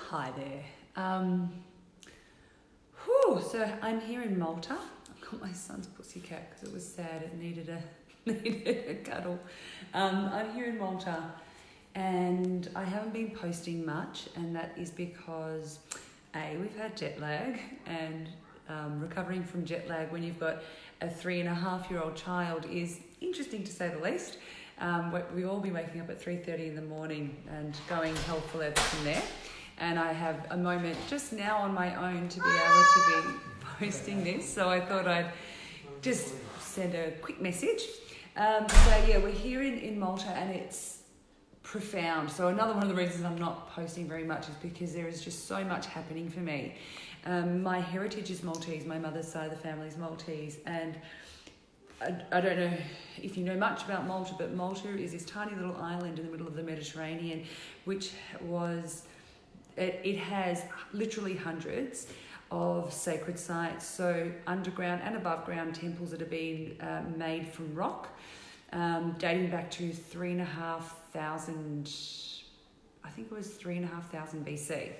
Hi there. So I'm here in Malta. I've got my son's pussycat because it was sad. It needed a cuddle. I'm here in Malta and I haven't been posting much, and that is because we've had jet lag, and recovering from jet lag when you've got a 3.5-year-old child is interesting to say the least. We all be waking up at 3:30 in the morning and going hell for leather from there. And I have a moment just now on my own to be able to be posting this. So I thought I'd just send a quick message. We're here in Malta and it's profound. So another one of the reasons I'm not posting very much is because there is just so much happening for me. My heritage is Maltese. My mother's side of the family is Maltese. And I don't know if you know much about Malta, but Malta is this tiny little island in the middle of the Mediterranean, which was... It has literally hundreds of sacred sites, so underground and above ground temples that have been made from rock, dating back to 3,500, I think it was 3,500 BC.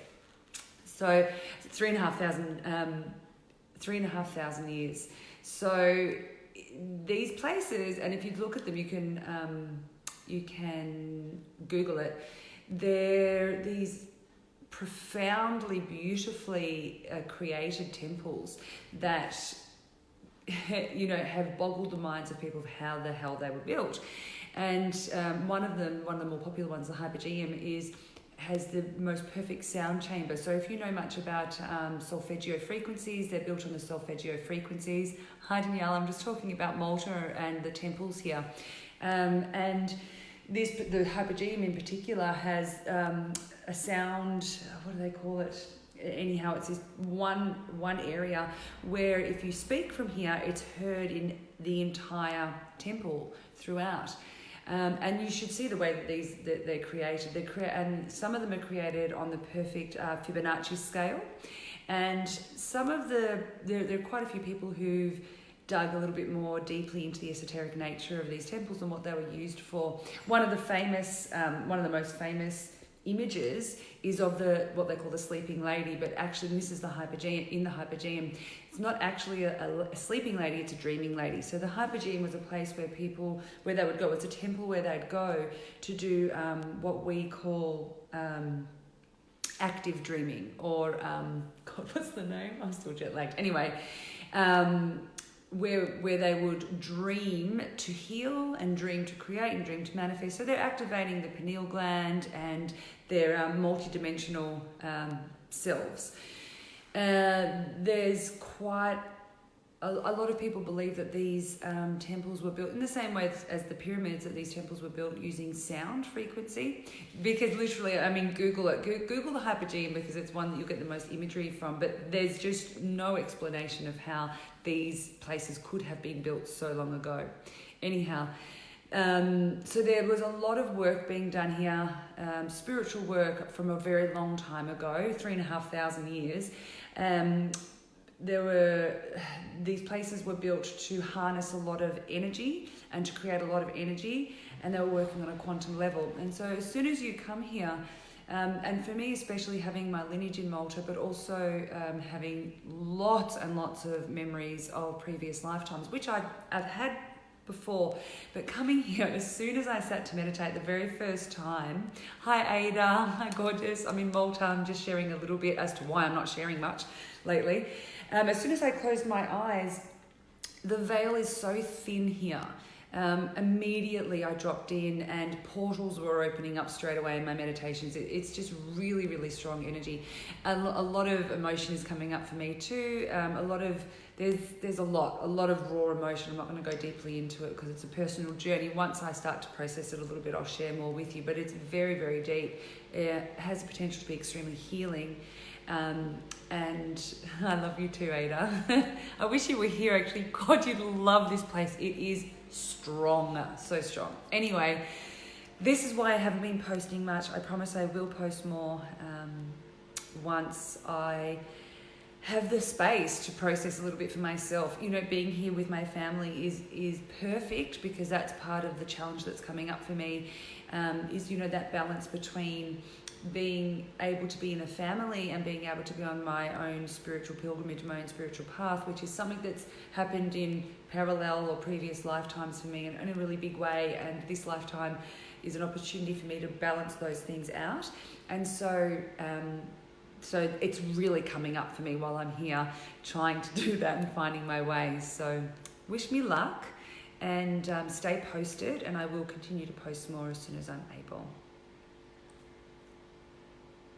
So 3,500 years. So these places, and if you look at them, you can Google it. They're these profoundly, beautifully created temples that have boggled the minds of people of how the hell they were built. And one of the more popular ones, the Hypogeum, has the most perfect sound chamber. So if you know much about solfeggio frequencies, they're built on the solfeggio frequencies. Hi Danielle, I'm just talking about Malta and the temples here. And the Hypogeum in particular has a sound, what do they call it? Anyhow, it's this one area where if you speak from here, it's heard in the entire temple throughout. And you should see the way that they're created. And some of them are created on the perfect Fibonacci scale. And some of there are quite a few people who've dug a little bit more deeply into the esoteric nature of these temples and what they were used for. One of the most famous images is of what they call the sleeping lady, but actually this is the Hypogeum. In the Hypogeum, it's not actually a sleeping lady, it's a dreaming lady. So the Hypogeum was a place where they would go. It's a temple where they'd go to do what we call active dreaming, or God, what's the name? I'm still jet lagged. Anyway, where they would dream to heal and dream to create and dream to manifest. So they're activating the pineal gland and their multidimensional selves. There's quite a lot of people believe that these temples were built in the same way as the pyramids, that these temples were built using sound frequency. Because literally, Google it. Google the Hypogeum, because it's one that you'll get the most imagery from. But there's just no explanation of how these places could have been built so long ago. Anyhow, so there was a lot of work being done here, spiritual work from a very long time ago, 3,500 years. These places were built to harness a lot of energy and to create a lot of energy, and they were working on a quantum level. And so as soon as you come here, and for me especially, having my lineage in Malta, but also having lots and lots of memories of previous lifetimes, which I've had before, but coming here, as soon as I sat to meditate the very first time, hi Ada, hi gorgeous, I'm in Malta. I'm just sharing a little bit as to why I'm not sharing much lately. As soon as I closed my eyes, the veil is so thin here. Immediately I dropped in and portals were opening up straight away in my meditations. It's just really, really strong energy. A lot of emotion is coming up for me too. There's a lot of raw emotion. I'm not going to go deeply into it because it's a personal journey. Once I start to process it a little bit, I'll share more with you, but it's very, very deep. It has the potential to be extremely healing. And I love you too, Ada. I wish you were here actually. God, you'd love this place. It is strong, so strong. Anyway, this is why I haven't been posting much. I promise I will post more once I have the space to process a little bit for myself. Being here with my family is perfect, because that's part of the challenge that's coming up for me, is that balance between being able to be in a family and being able to be on my own spiritual pilgrimage, my own spiritual path, which is something that's happened in parallel or previous lifetimes for me in a really big way. And this lifetime is an opportunity for me to balance those things out. And so it's really coming up for me while I'm here trying to do that and finding my way. So wish me luck and stay posted, and I will continue to post more as soon as I'm able.